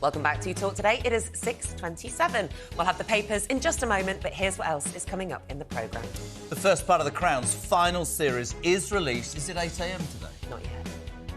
Welcome back to Talk Today. It is 6:27. We'll have the papers in just a moment, but here's what else is coming up in the programme. The first part of The Crown's final series is released. Is it 8 a.m. today? Not yet.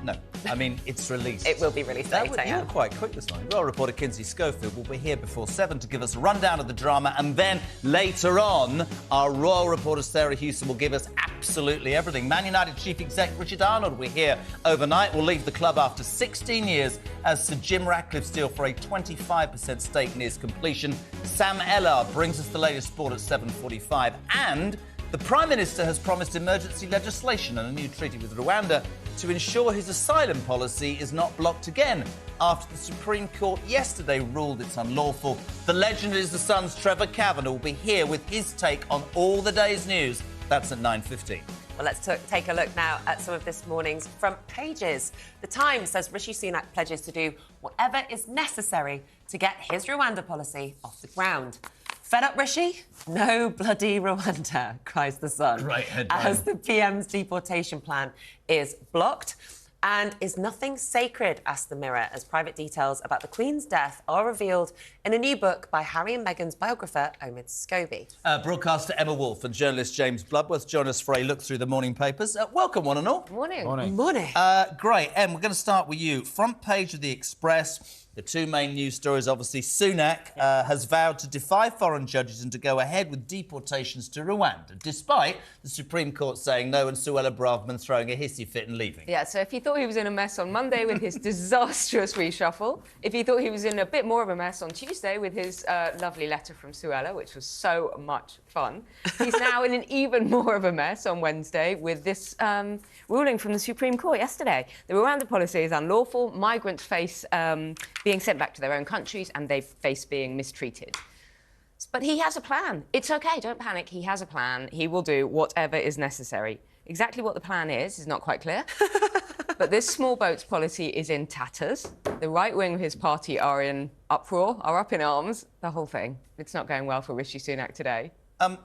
No. I mean, it's released. It will be released at 8 a.m. You were quite quick this morning. Royal reporter Kinsey Schofield will be here before 7 to give us a rundown of the drama, and then later on, our Royal reporter Sarah Hewson will give us absolutely everything. Man United chief exec Richard Arnold will be here overnight. Will leave the club after 16 years as Sir Jim Ratcliffe's deal for a 25% stake nears completion. Sam Ellard brings us the latest sport at 7:45, and the Prime Minister has promised emergency legislation and a new treaty with Rwanda to ensure his asylum policy is not blocked again after the Supreme Court yesterday ruled it's unlawful. The legend is the Sun's Trevor Kavanagh will be here with his take on all the day's news. That's at 9:15. Well, let's take a look now at some of this morning's front pages. The Times says Rishi Sunak pledges to do whatever is necessary to get his Rwanda policy off the ground. Fed up, Rishi? No bloody Rwanda, cries the Sun. Great headline. As the PM's deportation plan is blocked. And is nothing sacred, asks the Mirror, as private details about the Queen's death are revealed in a new book by Harry and Meghan's biographer, Omid Scobie. Broadcaster Emma Wolfe and journalist James Bloodworth join us for a look through the morning papers. Welcome, one and all. Morning. Morning. Morning. Great. Em, we're going to start with you. Front page of the Express. The two main news stories, obviously, Sunak has vowed to defy foreign judges and to go ahead with deportations to Rwanda, despite the Supreme Court saying no and Suella Braverman throwing a hissy fit and leaving. Yeah, so if you thought he was in a mess on Monday with his disastrous reshuffle, if you thought he was in a bit more of a mess on Tuesday with his lovely letter from Suella, which was so much fun, he's now in an even more of a mess on Wednesday with this ruling from the Supreme Court yesterday. The Rwanda policy is unlawful. Migrants face being sent back to their own countries and they face being mistreated. But he has a plan. It's OK, don't panic. He has a plan. He will do whatever is necessary. Exactly what the plan is not quite clear. But this small boats policy is in tatters. The right wing of his party are in uproar, are up in arms, the whole thing. It's not going well for Rishi Sunak today.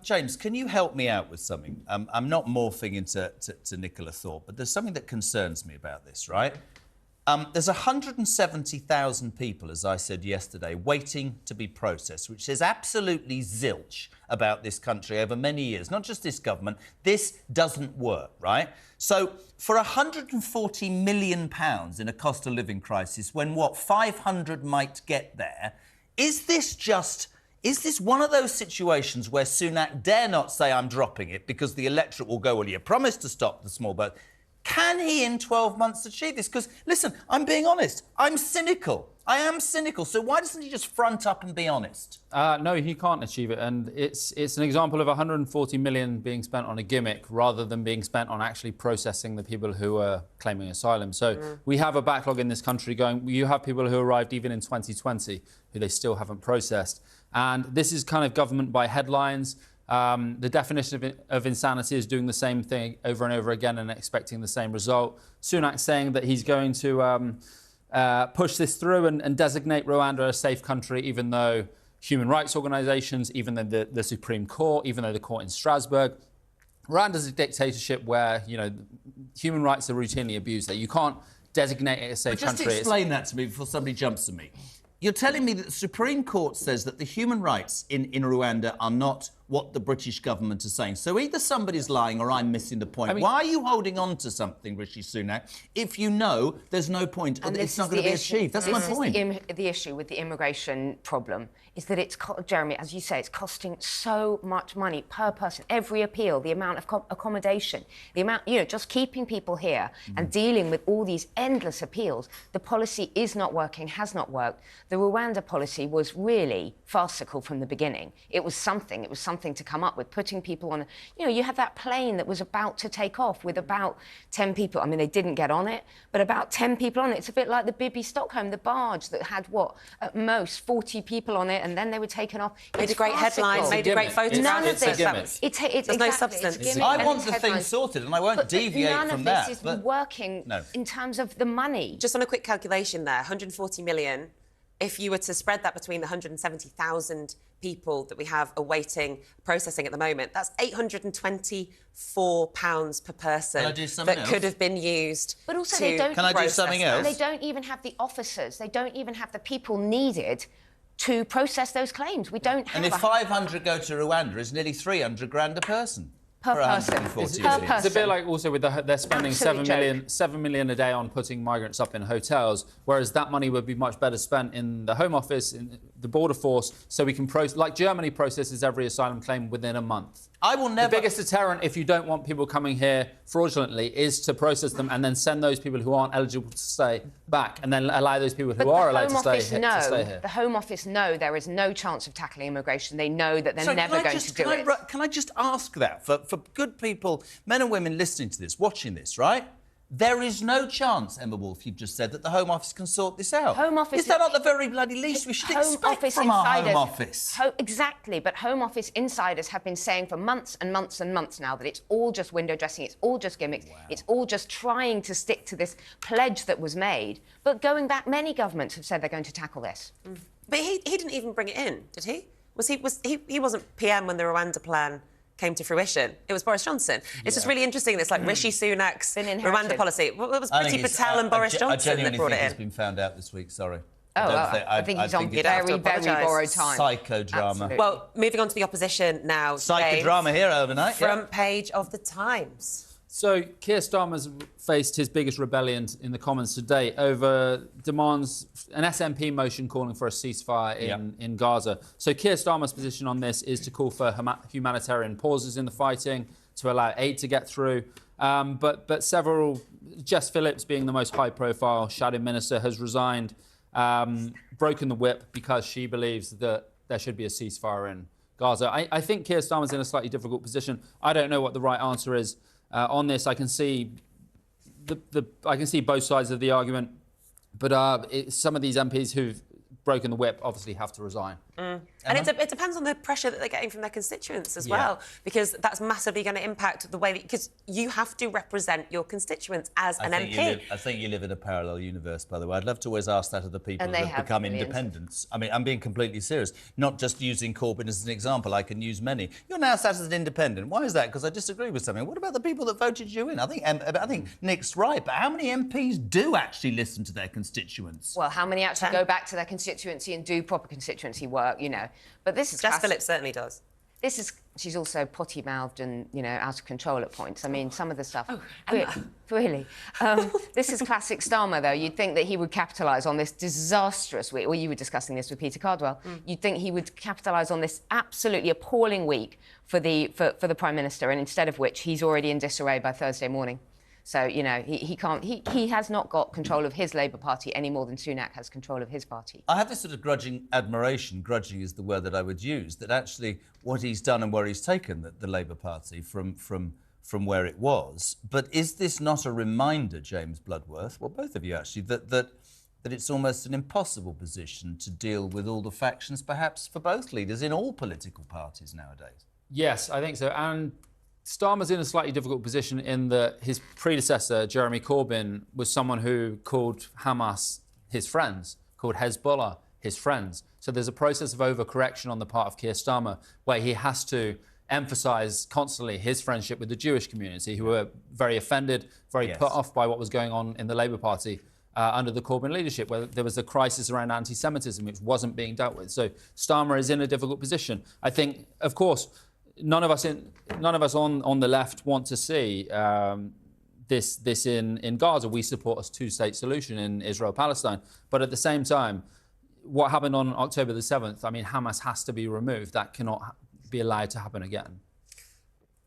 James, can you help me out with something? I'm not morphing into Nicola Thorpe, but there's something that concerns me about this, right? There's 170,000 people, as I said yesterday, waiting to be processed, which says absolutely zilch about this country over many years. Not just this government. This doesn't work, right? So for £140 million in a cost of living crisis, when, 500 might get there, is this one of those situations where Sunak dare not say I'm dropping it because the electorate will go, well, you promised to stop the small boat. Can he, in 12 months, achieve this? Because, listen, I'm being honest. I'm cynical. I am cynical. So why doesn't he just front up and be honest? No, he can't achieve it. And it's an example of 140 million being spent on a gimmick rather than being spent on actually processing the people who are claiming asylum. So we have a backlog in this country going. You have people who arrived even in 2020 who they still haven't processed. And this is kind of government by headlines. The definition of insanity is doing the same thing over and over again and expecting the same result. Sunak saying that he's going to push this through and designate Rwanda a safe country, even though human rights organisations, even though the Supreme Court, even though the court in Strasbourg, Rwanda's a dictatorship where, human rights are routinely abused there. You can't designate it a safe country. Just explain that to me before somebody jumps at me. You're telling me that the Supreme Court says that the human rights in Rwanda are not what the British government is saying. So either somebody's lying or I'm missing the point. Why are you holding on to something, Rishi Sunak, if you know there's no point and it's not going to be achieved? That's my point. The issue with the immigration problem is that it's, Jeremy, as you say, it's costing so much money per person. Every appeal, the amount of accommodation, the amount, just keeping people here and dealing with all these endless appeals. The policy is not working, has not worked. The Rwanda policy was really farcical from the beginning. It was something to come up with, putting people on... you had that plane that was about to take off with about 10 people. I mean, they didn't get on it, but about 10 people on it. It's a bit like the Bibi Stockholm, the barge that had, at most 40 people on it, and then they were taken off. Made a great headline, made a great photograph. None of this. There's no substance. I want the thing sorted, and I won't deviate from that. None of this is working in terms of the money. Just on a quick calculation there, 140 million... If you were to spread that between the 170,000 people that we have awaiting processing at the moment, that's £824 per person Can I do something that else? could have been used. But also to they don't. Can I do something else? They don't even have the officers. They don't even have the people needed to process those claims. We don't have. And if 500 go to Rwanda, it's nearly 300 grand a person. Per for person. 140 Per million. person. It's a bit like also with they're spending Absolute 7 million a day on putting migrants up in hotels, whereas that money would be much better spent in the Home Office, in the Border Force, so we can like Germany processes every asylum claim within a month. I will never... The biggest deterrent, if you don't want people coming here fraudulently, is to process them and then send those people who aren't eligible to stay back, and then allow those people who are allowed to stay here. The Home Office know there is no chance of tackling immigration. They know that they're never going to do it. Can I just ask that for good people, men and women listening to this, watching this, right? There is no chance, Emma Wolfe, you've just said, that the Home Office can sort this out. Home Office... Is that not the very bloody least we should expect from our Home Office? Exactly, but Home Office insiders have been saying for months and months and months now that it's all just window dressing, it's all just gimmicks, it's all just trying to stick to this pledge that was made. But going back, many governments have said they're going to tackle this. But he didn't even bring it in, did he? He wasn't PM when the Rwanda plan came to fruition. It was Boris Johnson. It's just really interesting. It's like Rishi Sunak's Rwanda policy. Well, it was Priti Patel and Boris Johnson that brought it in. I genuinely think it's been found out this week, sorry. I think he's on very borrowed time. Psychodrama. Absolutely. Well, moving on to the opposition now. Psychodrama here overnight. Front page of the Times. So Keir Starmer's faced his biggest rebellion in the Commons to date over demands, an SNP motion calling for a ceasefire in Gaza. So Keir Starmer's position on this is to call for humanitarian pauses in the fighting, to allow aid to get through. But several, Jess Phillips being the most high-profile shadow minister, has resigned, broken the whip because she believes that there should be a ceasefire in Gaza. I think Keir Starmer's in a slightly difficult position. I don't know what the right answer is. On this, I can see I can see both sides of the argument, but some of these MPs who've broken the whip obviously have to resign. And it depends on the pressure that they're getting from their constituents as well, because that's massively going to impact the way that... Because you have to represent your constituents as an MP. I think you live in a parallel universe, by the way. I'd love to always ask that of the people And that they have have become millions. independents. I mean, I'm being completely serious. Not just using Corbyn as an example. I can use many. You're now sat as an independent. Why is that? Because I disagree with something. What about the people that voted you in? I think Nick's right, but how many MPs do actually listen to their constituents? Well, how many actually go back to their constituency and do proper constituency work, you know? But this is... Jess Phillips certainly does. She's also potty-mouthed and, you know, out of control at points. I mean, some of the stuff... Oh, Emma. Really? This is classic Starmer, though. You'd think that he would capitalise on this disastrous week. Well, you were discussing this with Peter Cardwell. You'd think he would capitalise on this absolutely appalling week for the Prime Minister, and instead of which he's already in disarray by Thursday morning. So, you know, he can't... He has not got control of his Labour Party any more than Sunak has control of his party. I have this sort of grudging admiration, grudging is the word that I would use, that actually what he's done and where he's taken the Labour Party from where it was. But is this not a reminder, James Bloodworth, well, both of you actually, that it's almost an impossible position to deal with all the factions, perhaps for both leaders in all political parties nowadays? Yes, I think so. And Starmer's in a slightly difficult position in that his predecessor, Jeremy Corbyn, was someone who called Hamas his friends, called Hezbollah his friends. So there's a process of overcorrection on the part of Keir Starmer where he has to emphasise constantly his friendship with the Jewish community, who were very offended, very put off by what was going on in the Labour Party under the Corbyn leadership, where there was a crisis around anti-Semitism which wasn't being dealt with. So Starmer is in a difficult position. I think, of course, none of us on the left want to see this in Gaza. We support a two-state solution in Israel-Palestine. But at the same time, what happened on October the 7th, I mean, Hamas has to be removed. That cannot be allowed to happen again.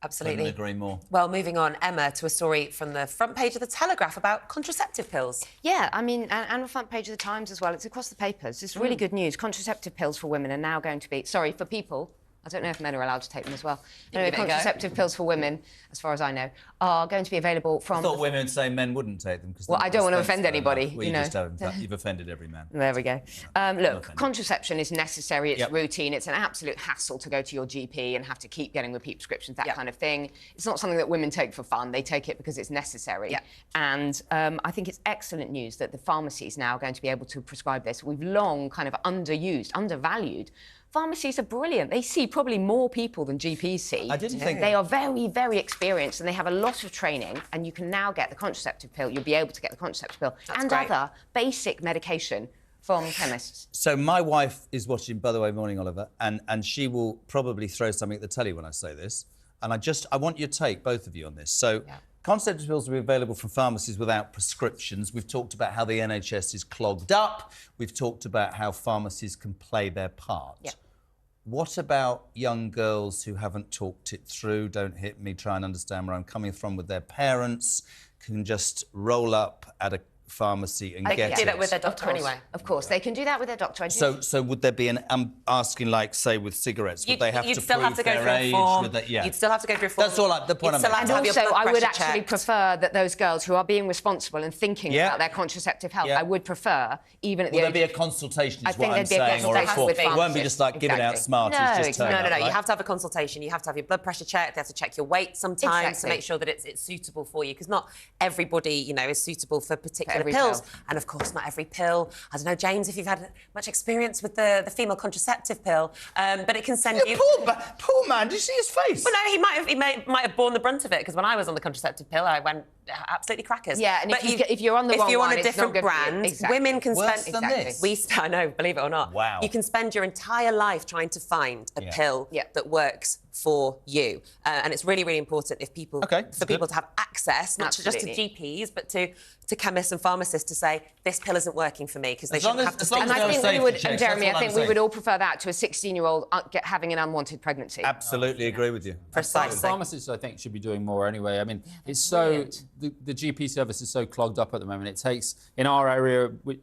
Absolutely. Couldn't agree more. Well, moving on, Emma, to a story from the front page of the Telegraph about contraceptive pills. Yeah, I mean, and the front page of the Times as well. It's across the papers. It's really good news. Contraceptive pills for women are now going to be... Sorry, for people... I don't know if men are allowed to take them as well. Anyway, contraceptive pills for women, as far as I know, are going to be available from... I thought women would say men wouldn't take them. Well, I don't want to offend anybody, well, you know. You've offended every man. There we go. Look, contraception is necessary, it's routine, it's an absolute hassle to go to your GP and have to keep getting repeat prescriptions, that kind of thing. It's not something that women take for fun, they take it because it's necessary. And I think it's excellent news that the pharmacies now are going to be able to prescribe this. We've long kind of undervalued Pharmacies are brilliant. They see probably more people than GPs see. I didn't think... They are very, very experienced and they have a lot of training, and you can now get the contraceptive pill. You'll be able to get the contraceptive pill and great. other basic medication from chemists. So my wife is watching, by the way, Morning Oliver, and she will probably throw something at the telly when I say this. And I want your take, both of you, on this. So contraceptive pills will be available from pharmacies without prescriptions. We've talked about how the NHS is clogged up. We've talked about how pharmacies can play their part. Yeah. What about young girls who haven't talked it through, don't hit me, try and understand where I'm coming from with their parents, can just roll up at a pharmacy and They get can do it? that with their doctor anyway. Of course, they can do that with their doctor. So would there be an... I'm asking, like, say, with cigarettes, would they have You'd to still prove have to go their through a age? form. Would they- yeah. You'd still have to go through a form. That's all the point I'm You'd still have making. to have And your also, blood I would pressure actually checked. prefer that those girls who are being responsible and thinking about their contraceptive health, I would prefer, even at the Will age... there be a consultation, I is think what I'm there'd be a saying, or a consultation form? with It won't be pharmacists. just like giving out Exactly. Smarties, No, just exactly. turn No. up, You right? have to have a consultation. You have to have your blood pressure checked. They have to check your weight sometimes Exactly. to make sure that it's suitable for you, because not everybody, is suitable for particular every pills. pill. And of course, not every pill. I don't know, James, if you've had much experience with the female contraceptive pill, but it can send you... Poor man, did you see his face? Well, no, he might have borne the brunt of it, because when I was on the contraceptive pill, I went absolutely crackers. Yeah, and But if you're on the wrong if you're one, on a it's not different good for you. brand, Exactly. women can Worse spend... than this? I know, believe it or not. Wow. You can spend your entire life trying to find a pill that works for you. And it's really, really important for people to have access, not just to GPs, but to chemists and pharmacists to say, this pill isn't working for me, because they shouldn't have to stick And with I it. think we would, checks, Jeremy, that's I what think I'm we saying. would all prefer that to a 16-year-old having an unwanted pregnancy. Absolutely agree with you. Precisely. Pharmacists, I think, should be doing more anyway. I mean, it's so... The GP service is so clogged up at the moment. It takes, in our area, which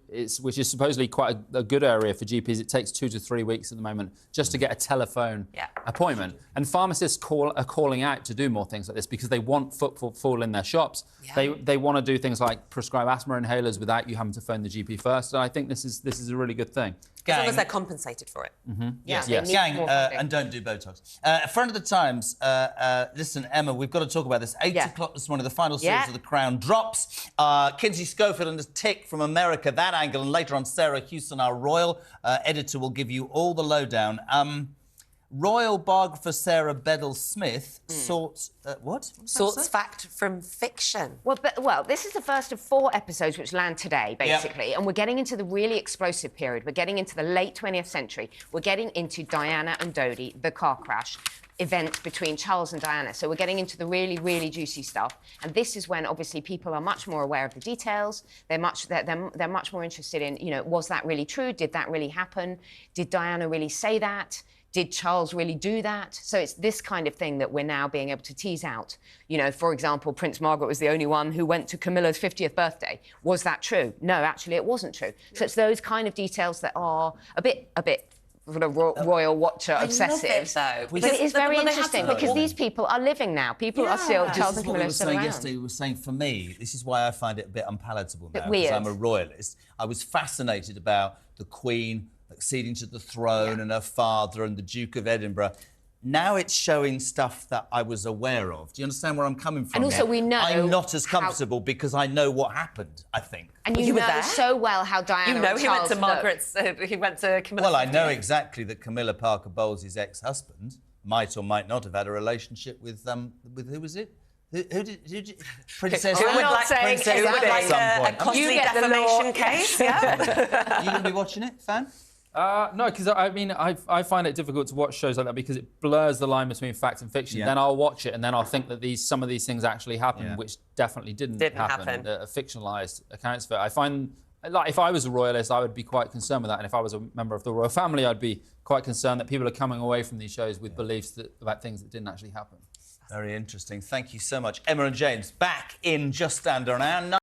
is supposedly quite a good area for GPs, it takes 2 to 3 weeks at the moment just to get a telephone appointment. And pharmacists are calling out to do more things like this because they want footfall in their shops. Yeah. They want to do things like prescribe asthma inhalers without you having to phone the GP first. And I think this is a really good thing. As long as they're compensated for it. Yeah, Yes. Gang, and don't do Botox. A friend of the Times, listen, Emma, we've got to talk about this. 8 o'clock this morning, the final series of The Crown drops. Kinsey Schofield and Tick from America, that angle, and later on Sarah Hewson, our royal editor, will give you all the lowdown. Royal biographer Sarah Bedell-Smith sorts... what? Sorts fact from fiction. Well, this is the first of 4 episodes which land today, basically, and we're getting into the really explosive period. We're getting into the late 20th century. We're getting into Diana and Dodi, the car crash event between Charles and Diana. So we're getting into the really, really juicy stuff. And this is when, obviously, people are much more aware of the details. They're much more interested in, was that really true? Did that really happen? Did Diana really say that? Did Charles really do that? So it's this kind of thing that we're now being able to tease out. For example, Prince Margaret was the only one who went to Camilla's 50th birthday. Was that true? No, actually, it wasn't true. So it's those kind of details that are a bit sort of royal watcher obsessive. I love it, though. But it is very interesting because these people are living now. People are still... Charles and Camilla are still around. Yesterday, we were saying, for me, this is why I find it a bit unpalatable now, because weird. I'm a royalist. I was fascinated about the Queen acceding to the throne and her father and the Duke of Edinburgh. Now it's showing stuff that I was aware of. Do you understand where I'm coming from? And also we know... I'm not as comfortable because I know what happened, I think. And you know so well how Diana and he went Charles to Margaret's... he went to Camilla's... Well, I know exactly that Camilla Parker Bowles' ex-husband might or might not have had a relationship with who was it? Who did Princess Who Anne? would not like, saying who would like exactly. a costly You get the defamation law. case? Yeah. You going to be watching it, fan? No, because I find it difficult to watch shows like that because it blurs the line between fact and fiction. Yeah. Then I'll watch it and then I'll think that some of these things actually happened, which definitely didn't happen. Fictionalised accounts of it. I find, like, if I was a royalist, I would be quite concerned with that. And if I was a member of the royal family, I'd be quite concerned that people are coming away from these shows with beliefs about things that didn't actually happen. Very interesting. Thank you so much. Emma and James back in just under an hour.